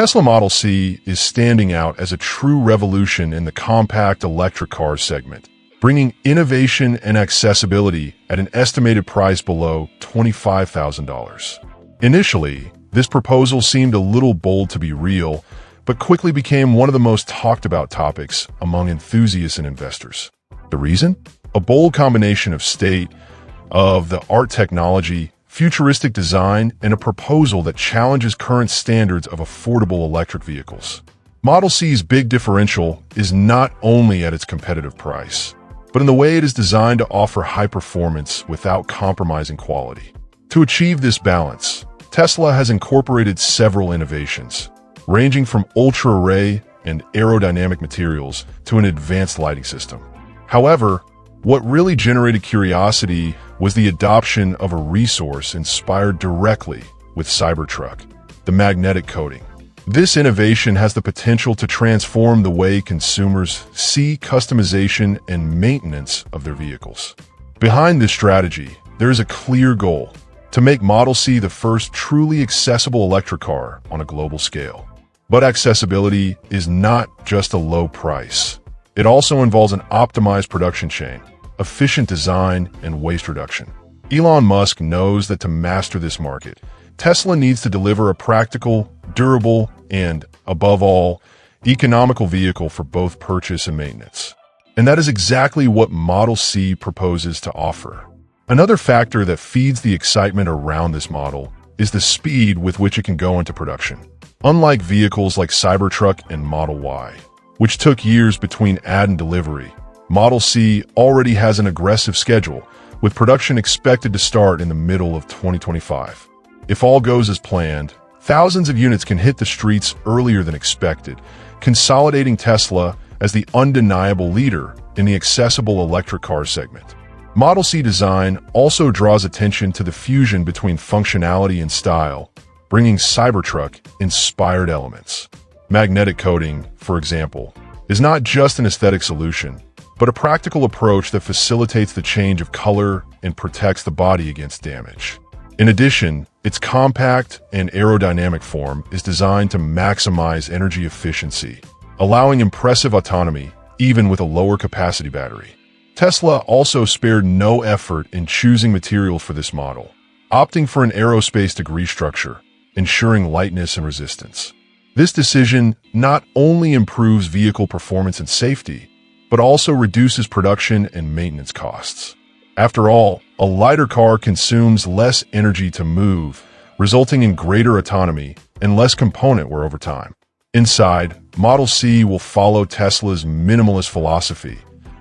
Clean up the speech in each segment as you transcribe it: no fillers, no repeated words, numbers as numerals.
Tesla Model C is standing out as a true revolution in the compact electric car segment, bringing innovation and accessibility at an estimated price below $25,000. Initially, this proposal seemed a little bold to be real, but quickly became one of the most talked about topics among enthusiasts and investors. The reason? A bold combination of state-of-the-art technology, futuristic design, and a proposal that challenges current standards of affordable electric vehicles. Model C's big differential is not only at its competitive price, but in the way it is designed to offer high performance without compromising quality. To achieve this balance, Tesla has incorporated several innovations, ranging from ultra-array and aerodynamic materials to an advanced lighting system. However, what really generated curiosity was the adoption of a resource inspired directly with Cybertruck, the magnetic coating. This innovation has the potential to transform the way consumers see customization and maintenance of their vehicles. Behind this strategy, there is a clear goal: to make Model C the first truly accessible electric car on a global scale. But accessibility is not just a low price. It also involves an optimized production chain, efficient design, and waste reduction. Elon Musk knows that to master this market, Tesla needs to deliver a practical, durable, and, above all, economical vehicle for both purchase and maintenance. And that is exactly what Model C proposes to offer. Another factor that feeds the excitement around this model is the speed with which it can go into production. Unlike vehicles like Cybertruck and Model Y, which took years between add and delivery, Model C already has an aggressive schedule, with production expected to start in the middle of 2025. If all goes as planned, thousands of units can hit the streets earlier than expected, consolidating Tesla as the undeniable leader in the accessible electric car segment. Model C design also draws attention to the fusion between functionality and style, bringing Cybertruck-inspired elements. Magnetic coating, for example, is not just an aesthetic solution, but a practical approach that facilitates the change of color and protects the body against damage. In addition, its compact and aerodynamic form is designed to maximize energy efficiency, allowing impressive autonomy even with a lower capacity battery. Tesla also spared no effort in choosing materials for this model, opting for an aerospace degree structure, ensuring lightness and resistance. This decision not only improves vehicle performance and safety, but also reduces production and maintenance costs. After all, a lighter car consumes less energy to move, resulting in greater autonomy and less component wear over time. Inside, Model C will follow Tesla's minimalist philosophy,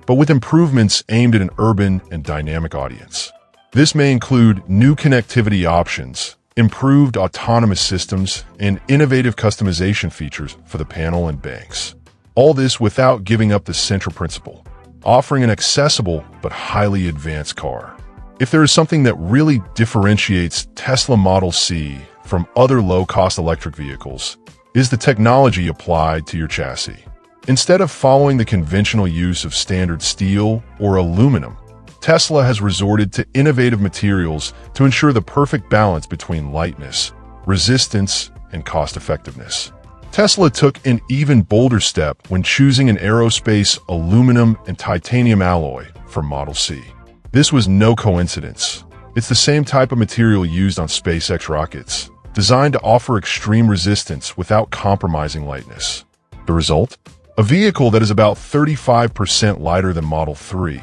but with improvements aimed at an urban and dynamic audience. This may include new connectivity options, improved autonomous systems, and innovative customization features for the panel and banks. All this without giving up the central principle, offering an accessible but highly advanced car. If there is something that really differentiates Tesla Model C from other low-cost electric vehicles, is the technology applied to your chassis. Instead of following the conventional use of standard steel or aluminum, Tesla has resorted to innovative materials to ensure the perfect balance between lightness, resistance, and cost-effectiveness. Tesla took an even bolder step when choosing an aerospace aluminum and titanium alloy for Model C. This was no coincidence. It's the same type of material used on SpaceX rockets, designed to offer extreme resistance without compromising lightness. The result? A vehicle that is about 35% lighter than Model 3,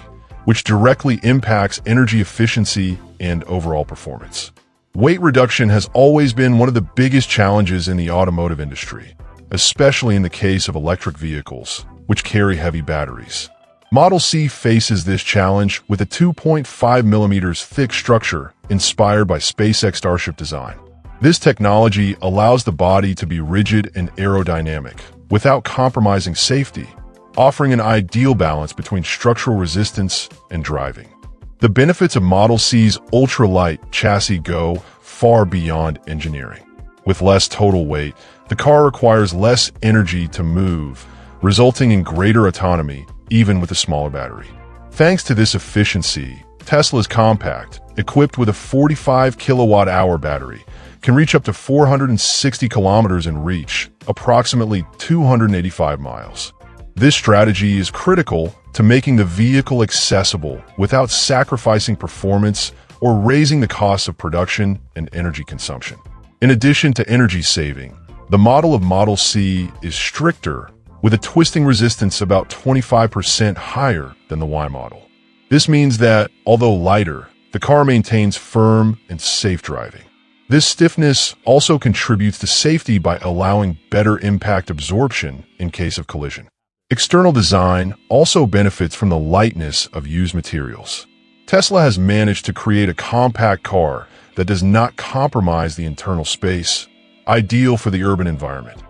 which directly impacts energy efficiency and overall performance. Weight reduction has always been one of the biggest challenges in the automotive industry, especially in the case of electric vehicles, which carry heavy batteries. Model C faces this challenge with a 2.5 millimeters thick structure inspired by SpaceX Starship design. This technology allows the body to be rigid and aerodynamic without compromising safety, offering an ideal balance between structural resistance and driving. The benefits of Model C's ultralight chassis go far beyond engineering. With less total weight, the car requires less energy to move, resulting in greater autonomy even with a smaller battery. Thanks to this efficiency, Tesla's compact, equipped with a 45 kilowatt-hour battery, can reach up to 460 kilometers in reach, approximately 285 miles. This strategy is critical to making the vehicle accessible without sacrificing performance or raising the costs of production and energy consumption. In addition to energy saving, the Model C is stricter, with a twisting resistance about 25% higher than the Y model. This means that, although lighter, the car maintains firm and safe driving. This stiffness also contributes to safety by allowing better impact absorption in case of collision. External design also benefits from the lightness of used materials. Tesla has managed to create a compact car that does not compromise the internal space, ideal for the urban environment.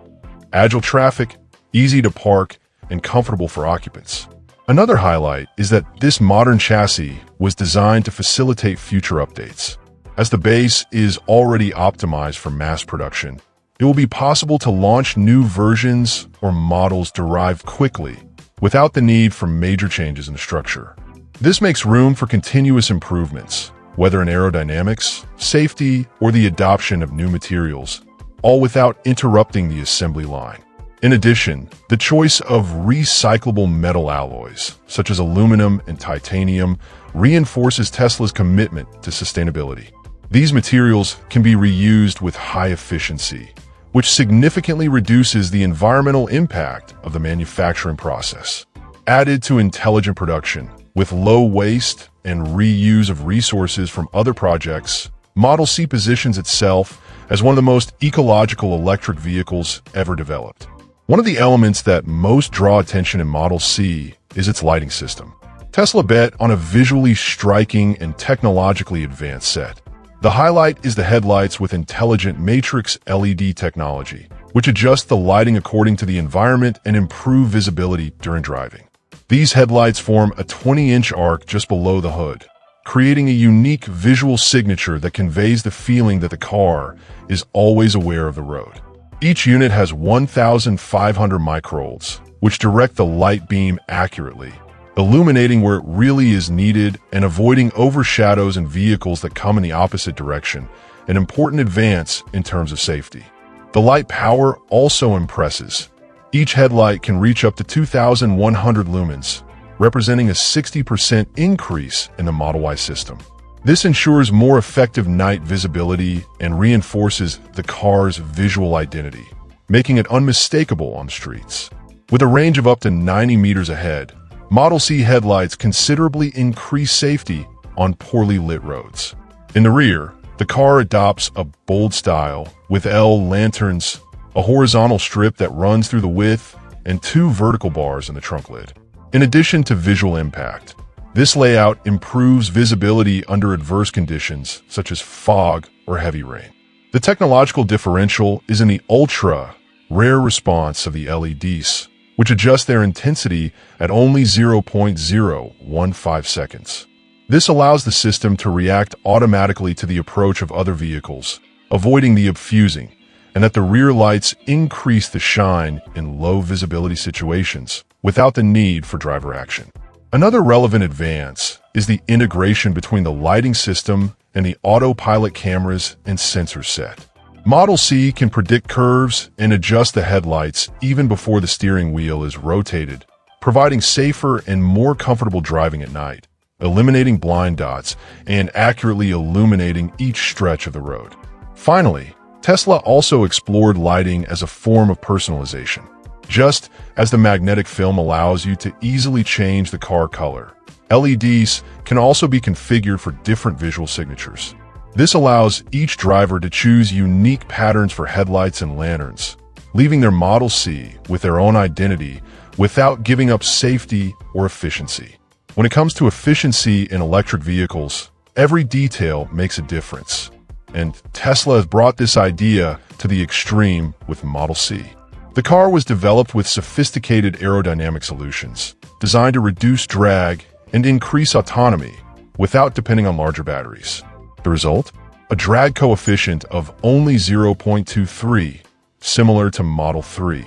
Agile traffic, easy to park, and comfortable for occupants. Another highlight is that this modern chassis was designed to facilitate future updates. As the base is already optimized for mass production, it will be possible to launch new versions or models derived quickly, without the need for major changes in the structure. This makes room for continuous improvements, whether in aerodynamics, safety, or the adoption of new materials, all without interrupting the assembly line. In addition, the choice of recyclable metal alloys, such as aluminum and titanium, reinforces Tesla's commitment to sustainability. These materials can be reused with high efficiency, which significantly reduces the environmental impact of the manufacturing process. Added to intelligent production, with low waste and reuse of resources from other projects, Model C positions itself as one of the most ecological electric vehicles ever developed. One of the elements that most draw attention in Model C is its lighting system. Tesla bet on a visually striking and technologically advanced set. The highlight is the headlights with intelligent matrix LED technology, which adjusts the lighting according to the environment and improve visibility during driving. These headlights form a 20-inch arc just below the hood, creating a unique visual signature that conveys the feeling that the car is always aware of the road. Each unit has 1,500 microvolts, which direct the light beam accurately, illuminating where it really is needed and avoiding overshadows in vehicles that come in the opposite direction, an important advance in terms of safety. The light power also impresses. Each headlight can reach up to 2,100 lumens, representing a 60% increase in the Model Y system. This ensures more effective night visibility and reinforces the car's visual identity, making it unmistakable on the streets. With a range of up to 90 meters ahead, Model C headlights considerably increase safety on poorly lit roads. In the rear, the car adopts a bold style with L lanterns, a horizontal strip that runs through the width, and 2 vertical bars in the trunk lid. In addition to visual impact, this layout improves visibility under adverse conditions such as fog or heavy rain. The technological differential is in the ultra-rare response of the LEDs, which adjust their intensity at only 0.015 seconds. This allows the system to react automatically to the approach of other vehicles, avoiding the obfusing, and that the rear lights increase the shine in low visibility situations without the need for driver action. Another relevant advance is the integration between the lighting system and the autopilot cameras and sensor set. Model C can predict curves and adjust the headlights even before the steering wheel is rotated, providing safer and more comfortable driving at night, eliminating blind dots and accurately illuminating each stretch of the road. Finally, Tesla also explored lighting as a form of personalization. Just as the magnetic film allows you to easily change the car color, LEDs can also be configured for different visual signatures. This allows each driver to choose unique patterns for headlights and lanterns, leaving their Model C with their own identity without giving up safety or efficiency. When it comes to efficiency in electric vehicles, every detail makes a difference, and Tesla has brought this idea to the extreme with Model C. The car was developed with sophisticated aerodynamic solutions, designed to reduce drag and increase autonomy without depending on larger batteries. The result? A drag coefficient of only 0.23, similar to Model 3,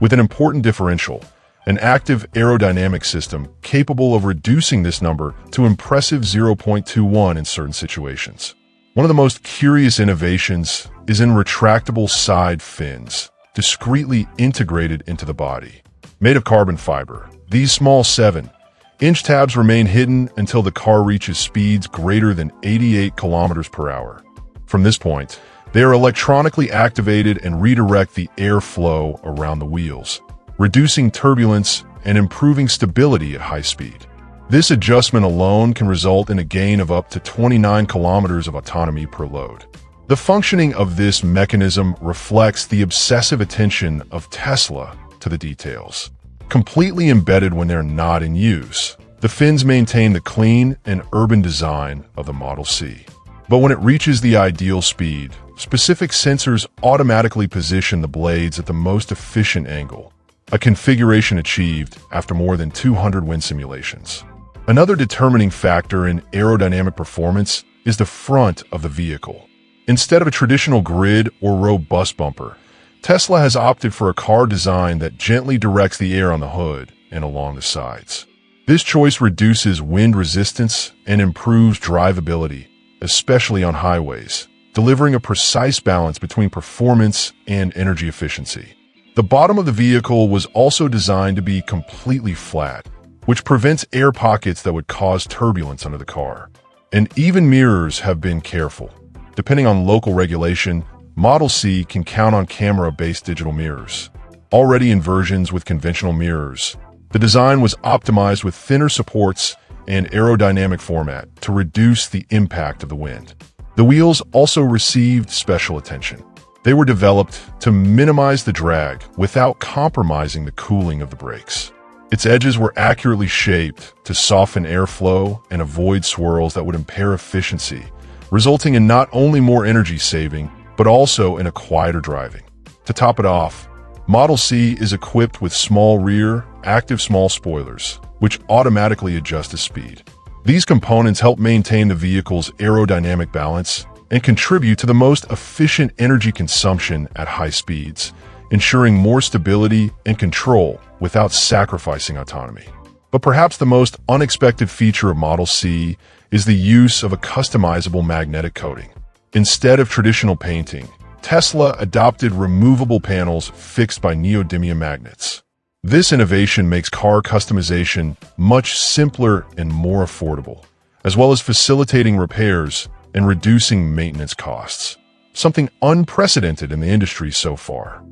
with an important differential, an active aerodynamic system capable of reducing this number to impressive 0.21 in certain situations. One of the most curious innovations is in retractable side fins, discreetly integrated into the body. Made of carbon fiber, these small 7-inch tabs remain hidden until the car reaches speeds greater than 88 kilometers per hour. From this point, they are electronically activated and redirect the airflow around the wheels, reducing turbulence and improving stability at high speed. This adjustment alone can result in a gain of up to 29 kilometers of autonomy per load. The functioning of this mechanism reflects the obsessive attention of Tesla to the details. Completely embedded when they're not in use, the fins maintain the clean and urban design of the Model C. But when it reaches the ideal speed, specific sensors automatically position the blades at the most efficient angle, a configuration achieved after more than 200 wind simulations. Another determining factor in aerodynamic performance is the front of the vehicle. Instead of a traditional grid or robust bumper, Tesla has opted for a car design that gently directs the air on the hood and along the sides. This choice reduces wind resistance and improves drivability, especially on highways, delivering a precise balance between performance and energy efficiency. The bottom of the vehicle was also designed to be completely flat, which prevents air pockets that would cause turbulence under the car. And even mirrors have been careful. Depending on local regulation, Model C can count on camera-based digital mirrors. Already in versions with conventional mirrors, the design was optimized with thinner supports and aerodynamic format to reduce the impact of the wind. The wheels also received special attention. They were developed to minimize the drag without compromising the cooling of the brakes. Its edges were accurately shaped to soften airflow and avoid swirls that would impair efficiency, resulting in not only more energy saving, but also in a quieter driving. To top it off, Model C is equipped with small rear, active small spoilers, which automatically adjust to speed. These components help maintain the vehicle's aerodynamic balance and contribute to the most efficient energy consumption at high speeds, ensuring more stability and control without sacrificing autonomy. But perhaps the most unexpected feature of Model C is the use of a customizable magnetic coating. Instead of traditional painting, Tesla adopted removable panels fixed by neodymium magnets. This innovation makes car customization much simpler and more affordable, as well as facilitating repairs and reducing maintenance costs, something unprecedented in the industry so far.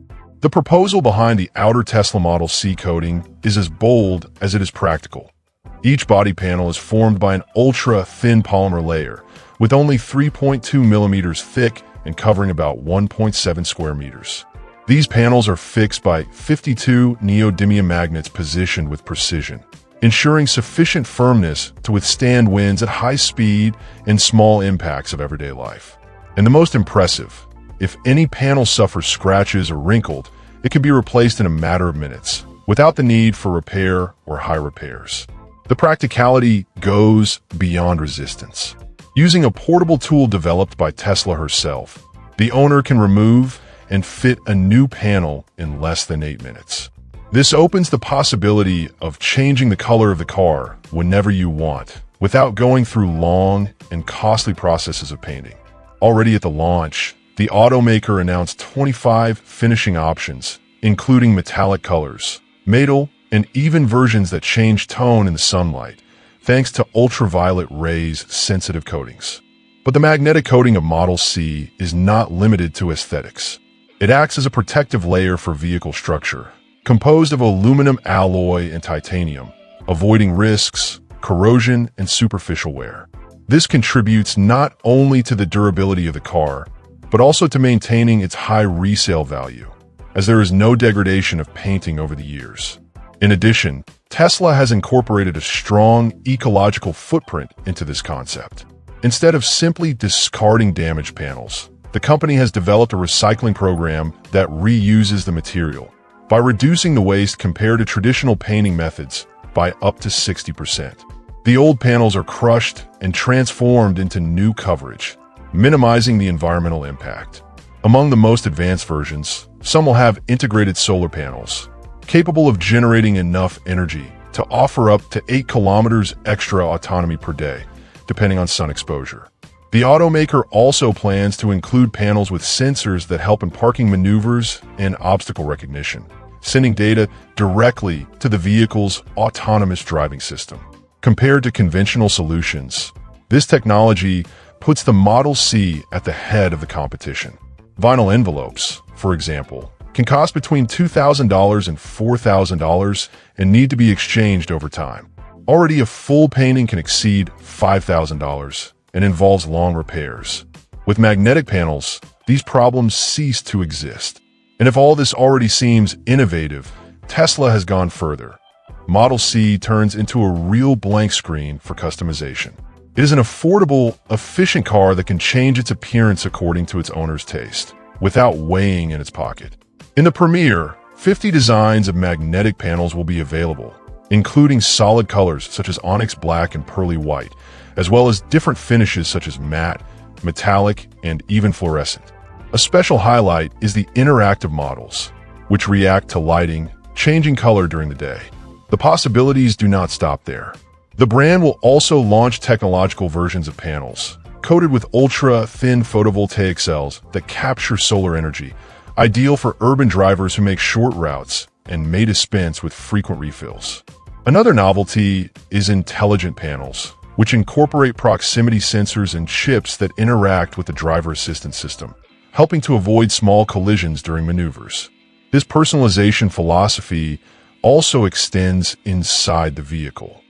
The proposal behind the outer Tesla Model C coating is as bold as it is practical. Each body panel is formed by an ultra-thin polymer layer, with only 3.2 millimeters thick and covering about 1.7 square meters. These panels are fixed by 52 neodymium magnets positioned with precision, ensuring sufficient firmness to withstand winds at high speed and small impacts of everyday life. And the most impressive, if any panel suffers scratches or wrinkled, it can be replaced in a matter of minutes, without the need for repair or high repairs. The practicality goes beyond resistance. Using a portable tool developed by Tesla herself, the owner can remove and fit a new panel in less than 8 minutes. This opens the possibility of changing the color of the car whenever you want, without going through long and costly processes of painting. Already at the launch, the automaker announced 25 finishing options, including metallic colors, metal, and even versions that change tone in the sunlight, thanks to ultraviolet rays sensitive coatings. But the magnetic coating of Model C is not limited to aesthetics. It acts as a protective layer for vehicle structure, composed of aluminum alloy and titanium, avoiding risks, corrosion, and superficial wear. This contributes not only to the durability of the car, but also to maintaining its high resale value, as there is no degradation of painting over the years. In addition, Tesla has incorporated a strong ecological footprint into this concept. Instead of simply discarding damaged panels, the company has developed a recycling program that reuses the material by reducing the waste compared to traditional painting methods by up to 60%. The old panels are crushed and transformed into new coverage, minimizing the environmental impact. Among the most advanced versions, some will have integrated solar panels, capable of generating enough energy to offer up to 8 kilometers extra autonomy per day, depending on sun exposure. The automaker also plans to include panels with sensors that help in parking maneuvers and obstacle recognition, sending data directly to the vehicle's autonomous driving system. Compared to conventional solutions, this technology puts the Model C at the head of the competition. Vinyl envelopes, for example, can cost between $2,000 and $4,000 and need to be exchanged over time. Already a full painting can exceed $5,000 and involves long repairs. With magnetic panels, these problems cease to exist. And if all this already seems innovative, Tesla has gone further. Model C turns into a real blank screen for customization. It is an affordable, efficient car that can change its appearance according to its owner's taste, without weighing in its pocket. In the Premier, 50 designs of magnetic panels will be available, including solid colors such as onyx black and pearly white, as well as different finishes such as matte, metallic, and even fluorescent. A special highlight is the interactive models, which react to lighting, changing color during the day. The possibilities do not stop there. The brand will also launch technological versions of panels, coated with ultra-thin photovoltaic cells that capture solar energy, ideal for urban drivers who make short routes and may dispense with frequent refills. Another novelty is intelligent panels, which incorporate proximity sensors and chips that interact with the driver assistance system, helping to avoid small collisions during maneuvers. This personalization philosophy also extends inside the vehicle.